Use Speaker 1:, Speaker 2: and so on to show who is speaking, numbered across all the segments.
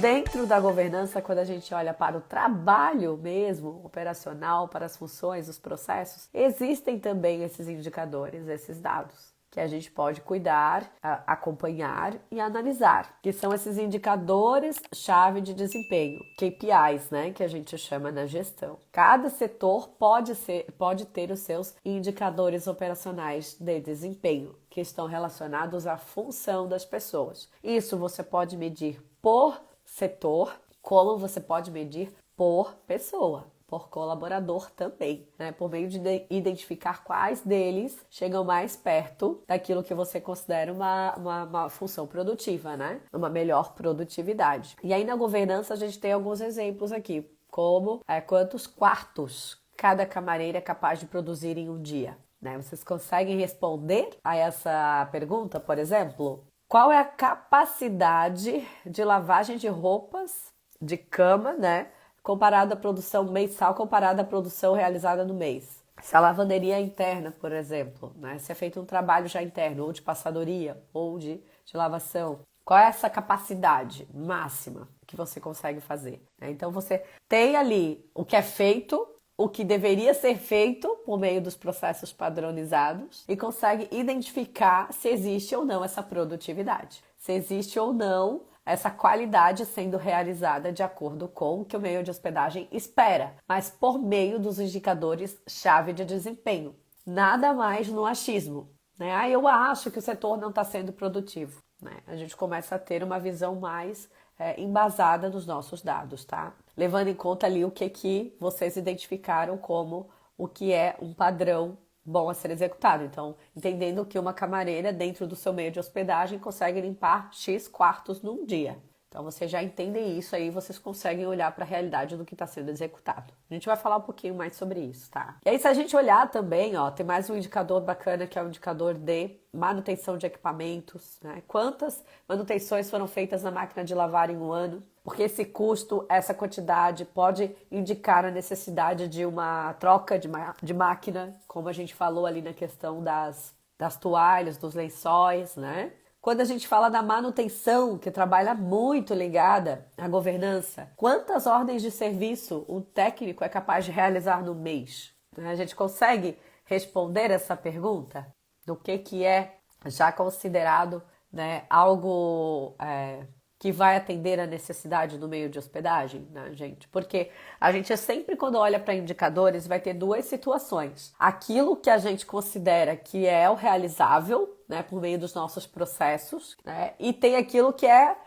Speaker 1: Dentro da governança, quando a gente olha para o trabalho mesmo, operacional, para as funções, os processos, existem também esses indicadores, esses dados, que a gente pode cuidar, acompanhar e analisar, que são esses indicadores-chave de desempenho, KPIs, né, que a gente chama na gestão. Cada setor pode ter os seus indicadores operacionais de desempenho, que estão relacionados à função das pessoas. Isso você pode medir por setor, como você pode medir por pessoa, por colaborador também, né? Por meio de identificar quais deles chegam mais perto daquilo que você considera uma função produtiva, né? Uma melhor produtividade. E aí na governança a gente tem alguns exemplos aqui, como quantos quartos cada camareira é capaz de produzir em um dia, né? Vocês conseguem responder a essa pergunta, por exemplo? Qual é a capacidade de lavagem de roupas, de cama, né? Comparada à produção mensal, comparada à produção realizada no mês. Se a lavanderia é interna, por exemplo, né? Se é feito um trabalho já interno, ou de passadoria, ou de lavação. Qual é essa capacidade máxima que você consegue fazer? Então você tem ali o que é feito, o que deveria ser feito por meio dos processos padronizados e consegue identificar se existe ou não essa produtividade, se existe ou não essa qualidade sendo realizada de acordo com o que o meio de hospedagem espera, mas por meio dos indicadores-chave de desempenho. Nada mais no achismo, né? Eu acho que o setor não está sendo produtivo, né? A gente começa a ter uma visão mais embasada nos nossos dados, tá? Levando em conta ali o que vocês identificaram como o que é um padrão bom a ser executado. Então, entendendo que uma camareira dentro do seu meio de hospedagem consegue limpar X quartos num dia. Então, vocês já entendem isso aí, vocês conseguem olhar para a realidade do que está sendo executado. A gente vai falar um pouquinho mais sobre isso, tá? E aí, se a gente olhar também, ó, tem mais um indicador bacana que é o indicador de manutenção de equipamentos, né? Quantas manutenções foram feitas na máquina de lavar em um ano? Porque esse custo, essa quantidade pode indicar a necessidade de uma troca de máquina, como a gente falou ali na questão das toalhas, dos lençóis, né? Quando a gente fala da manutenção, que trabalha muito ligada à governança, quantas ordens de serviço um técnico é capaz de realizar no mês? A gente consegue responder essa pergunta? Do que é já considerado, né, algo que vai atender a necessidade do meio de hospedagem, né, gente? Porque a gente sempre, quando olha para indicadores, vai ter duas situações. Aquilo que a gente considera que é o realizável, né, por meio dos nossos processos, né, e tem aquilo que é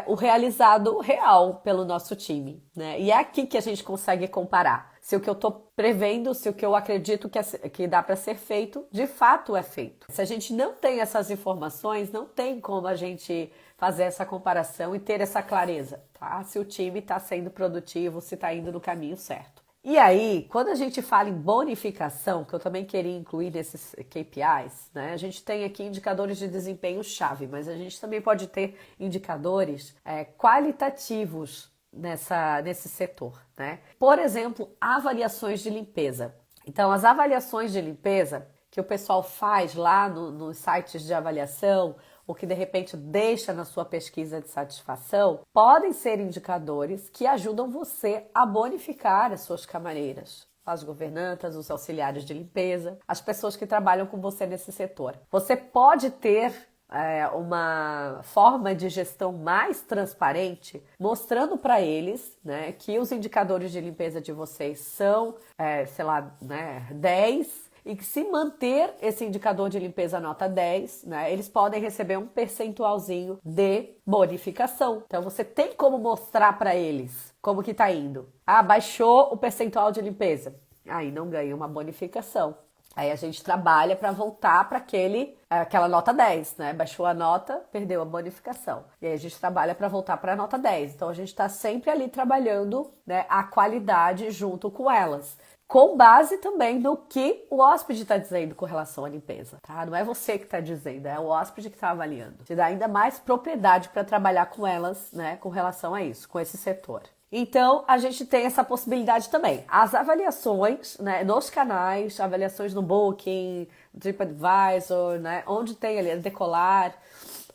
Speaker 1: o realizado real pelo nosso time, né? E é aqui que a gente consegue comparar se o que eu estou prevendo, se o que eu acredito que dá para ser feito, de fato é feito. Se a gente não tem essas informações, não tem como a gente fazer essa comparação e ter essa clareza, tá? Se o time está sendo produtivo, se está indo no caminho certo. E aí, quando a gente fala em bonificação, que eu também queria incluir nesses KPIs, né? A gente tem aqui indicadores de desempenho-chave, mas a gente também pode ter indicadores qualitativos nesse setor, né? Por exemplo, avaliações de limpeza. Então, as avaliações de limpeza que o pessoal faz lá nos sites de avaliação, ou que de repente deixa na sua pesquisa de satisfação, podem ser indicadores que ajudam você a bonificar as suas camareiras, as governantas, os auxiliares de limpeza, as pessoas que trabalham com você nesse setor. Você pode ter uma forma de gestão mais transparente, mostrando para eles, né, que os indicadores de limpeza de vocês são, 10, e que se manter esse indicador de limpeza nota 10, né, eles podem receber um percentualzinho de bonificação. Então você tem como mostrar para eles como que tá indo. Baixou o percentual de limpeza. Aí não ganha uma bonificação. Aí a gente trabalha para voltar para aquela nota 10, né? Baixou a nota, perdeu a bonificação. E aí a gente trabalha para voltar para a nota 10. Então a gente está sempre ali trabalhando, né, a qualidade junto com elas. Com base também no que o hóspede está dizendo com relação à limpeza, tá? Não é você que está dizendo, é o hóspede que está avaliando. Te dá ainda mais propriedade para trabalhar com elas, né, com relação a isso, com esse setor. Então, a gente tem essa possibilidade também. As avaliações, né, nos canais, avaliações no Booking, TripAdvisor, né, onde tem ali, Decolar,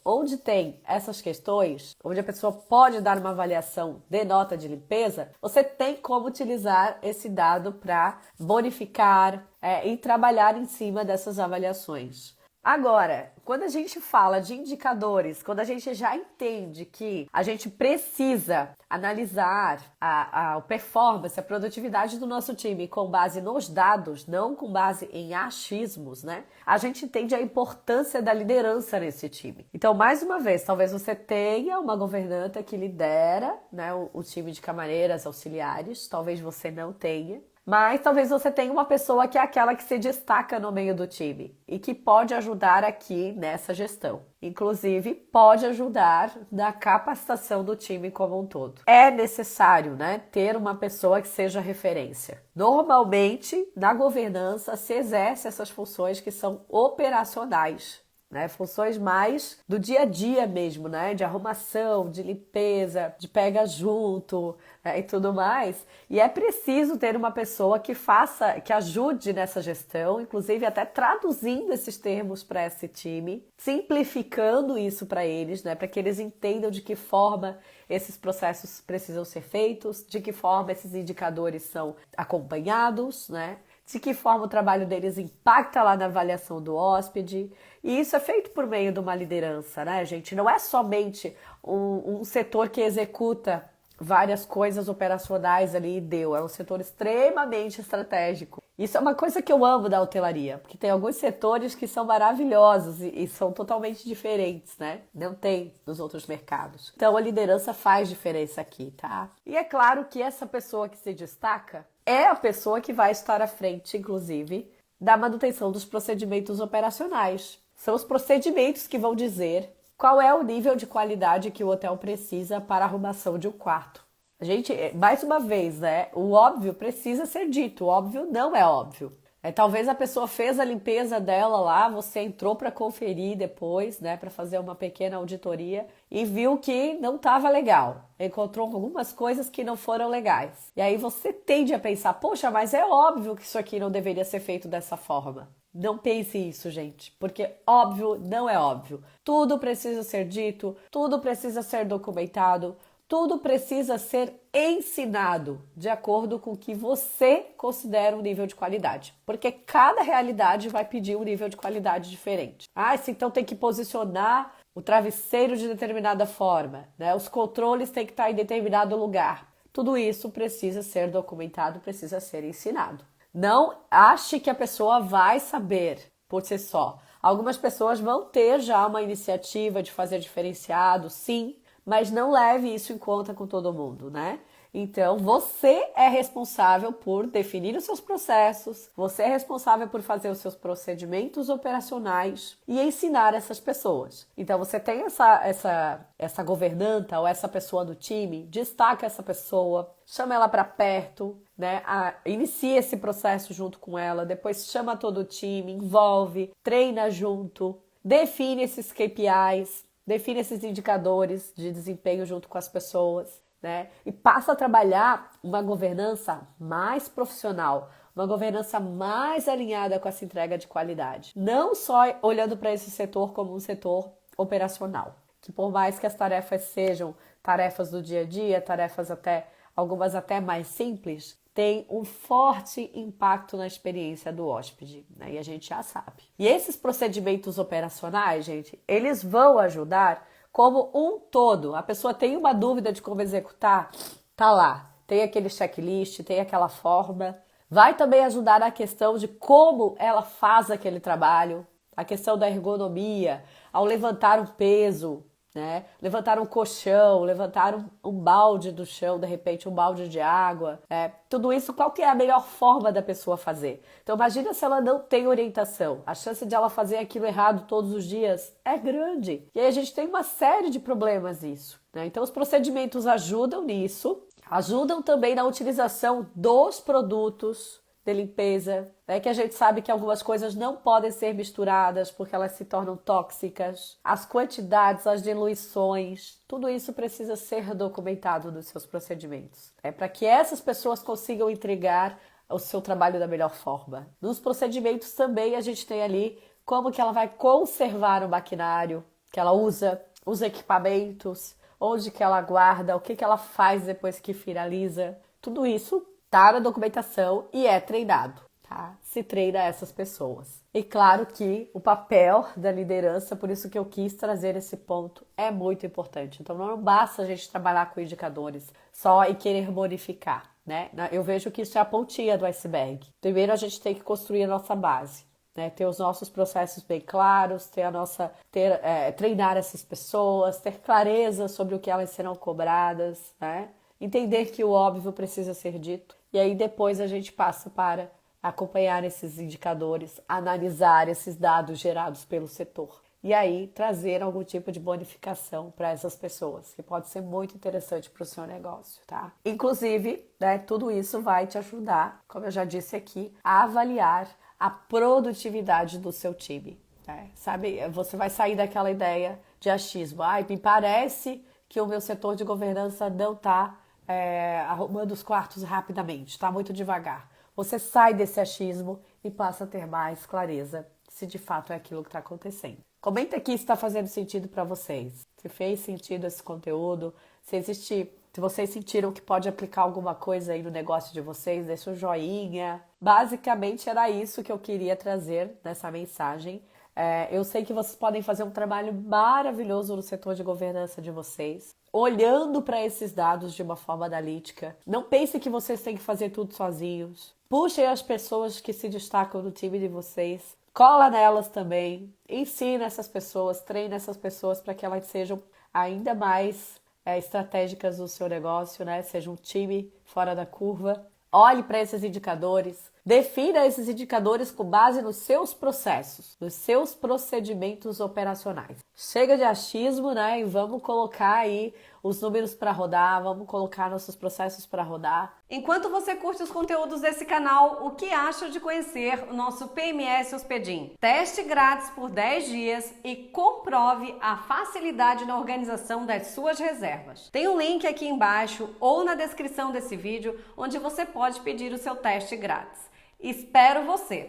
Speaker 1: onde tem essas questões, onde a pessoa pode dar uma avaliação de nota de limpeza, você tem como utilizar esse dado para bonificar e trabalhar em cima dessas avaliações. Agora, quando a gente fala de indicadores, quando a gente já entende que a gente precisa analisar a performance, a produtividade do nosso time com base nos dados, não com base em achismos, né? A gente entende a importância da liderança nesse time. Então, mais uma vez, talvez você tenha uma governanta que lidera, né, o time de camareiras auxiliares, talvez você não tenha. Mas talvez você tenha uma pessoa que é aquela que se destaca no meio do time e que pode ajudar aqui nessa gestão. Inclusive, pode ajudar na capacitação do time como um todo. É necessário, né, ter uma pessoa que seja referência. Normalmente, na governança, se exerce essas funções que são operacionais. Né, funções mais do dia a dia mesmo, né, de arrumação, de limpeza, de pega junto, né, e tudo mais. E é preciso ter uma pessoa que faça, que ajude nessa gestão, inclusive até traduzindo esses termos para esse time, simplificando isso para eles, né, para que eles entendam de que forma esses processos precisam ser feitos, de que forma esses indicadores são acompanhados, né? De que forma o trabalho deles impacta lá na avaliação do hóspede. E isso é feito por meio de uma liderança, né, gente? Não é somente um setor que executa várias coisas operacionais ali e deu. É um setor extremamente estratégico. Isso é uma coisa que eu amo da hotelaria, porque tem alguns setores que são maravilhosos e são totalmente diferentes, né? Não tem nos outros mercados. Então a liderança faz diferença aqui, tá? E é claro que essa pessoa que se destaca é a pessoa que vai estar à frente, inclusive, da manutenção dos procedimentos operacionais. São os procedimentos que vão dizer qual é o nível de qualidade que o hotel precisa para a arrumação de um quarto. Gente, mais uma vez, né? O óbvio precisa ser dito, o óbvio não é óbvio. Talvez a pessoa fez a limpeza dela lá, você entrou para conferir depois, né, para fazer uma pequena auditoria e viu que não estava legal. Encontrou algumas coisas que não foram legais. E aí você tende a pensar, poxa, mas é óbvio que isso aqui não deveria ser feito dessa forma. Não pense isso, gente, porque óbvio não é óbvio. Tudo precisa ser dito, tudo precisa ser documentado, tudo precisa ser ensinado de acordo com o que você considera um nível de qualidade. Porque cada realidade vai pedir um nível de qualidade diferente. Então tem que posicionar o travesseiro de determinada forma, né? Os controles têm que estar em determinado lugar. Tudo isso precisa ser documentado, precisa ser ensinado. Não ache que a pessoa vai saber por si só. Algumas pessoas vão ter já uma iniciativa de fazer diferenciado, sim, mas não leve isso em conta com todo mundo, né? Então, você é responsável por definir os seus processos, você é responsável por fazer os seus procedimentos operacionais e ensinar essas pessoas. Então, você tem essa governanta ou essa pessoa do time, destaca essa pessoa, chama ela para perto, né? Inicia esse processo junto com ela, depois chama todo o time, envolve, treina junto, define esses KPIs, define esses indicadores de desempenho junto com as pessoas, né? E passa a trabalhar uma governança mais profissional, uma governança mais alinhada com essa entrega de qualidade. Não só olhando para esse setor como um setor operacional, que por mais que as tarefas sejam tarefas do dia a dia, tarefas algumas até mais simples, tem um forte impacto na experiência do hóspede, né? E a gente já sabe. E esses procedimentos operacionais, gente, eles vão ajudar como um todo. A pessoa tem uma dúvida de como executar, tá lá. Tem aquele checklist, tem aquela forma. Vai também ajudar na questão de como ela faz aquele trabalho, a questão da ergonomia, ao levantar um peso, né? Levantar um colchão, levantar um balde do chão, de repente um balde de água. Tudo isso, qual que é a melhor forma da pessoa fazer? Então imagina se ela não tem orientação. A chance de ela fazer aquilo errado todos os dias é grande. E aí a gente tem uma série de problemas nisso, né? Então os procedimentos ajudam nisso, ajudam também na utilização dos produtos de limpeza, né? Que a gente sabe que algumas coisas não podem ser misturadas porque elas se tornam tóxicas. As quantidades, as diluições, tudo isso precisa ser documentado nos seus procedimentos. Para que essas pessoas consigam entregar o seu trabalho da melhor forma. Nos procedimentos também a gente tem ali como que ela vai conservar o maquinário que ela usa, os equipamentos, onde que ela guarda, o que ela faz depois que finaliza. Tudo isso tá na documentação e é treinado, tá? Se treina essas pessoas. E claro que o papel da liderança, por isso que eu quis trazer esse ponto, é muito importante. Então não basta a gente trabalhar com indicadores só e querer bonificar, né? Eu vejo que isso é a pontinha do iceberg. Primeiro a gente tem que construir a nossa base, né? Ter os nossos processos bem claros, treinar essas pessoas, ter clareza sobre o que elas serão cobradas, né? Entender que o óbvio precisa ser dito. E aí depois a gente passa para acompanhar esses indicadores, analisar esses dados gerados pelo setor. E aí trazer algum tipo de bonificação para essas pessoas, que pode ser muito interessante para o seu negócio, tá? Inclusive, né, tudo isso vai te ajudar, como eu já disse aqui, a avaliar a produtividade do seu time. Né? Sabe, você vai sair daquela ideia de achismo. Me parece que o meu setor de governança não está arrumando os quartos rapidamente, está muito devagar. Você sai desse achismo e passa a ter mais clareza se de fato é aquilo que está acontecendo. Comenta aqui se está fazendo sentido para vocês. Se fez sentido esse conteúdo, se vocês sentiram que pode aplicar alguma coisa aí no negócio de vocês, deixa um joinha. Basicamente era isso que eu queria trazer nessa mensagem. Eu sei que vocês podem fazer um trabalho maravilhoso no setor de governança de vocês, olhando para esses dados de uma forma analítica. Não pense que vocês têm que fazer tudo sozinhos. Puxem as pessoas que se destacam no time de vocês. Cola nelas também. Ensina essas pessoas, treina essas pessoas para que elas sejam ainda mais estratégicas no seu negócio, né? Seja um time fora da curva. Olhe para esses indicadores. Defina esses indicadores com base nos seus processos, nos seus procedimentos operacionais. Chega de achismo, né? E vamos colocar aí os números para rodar, vamos colocar nossos processos para rodar.
Speaker 2: Enquanto você curte os conteúdos desse canal, o que acha de conhecer o nosso PMS Hospedim? Teste grátis por 10 dias e comprove a facilidade na organização das suas reservas. Tem um link aqui embaixo ou na descrição desse vídeo onde você pode pedir o seu teste grátis. Espero você!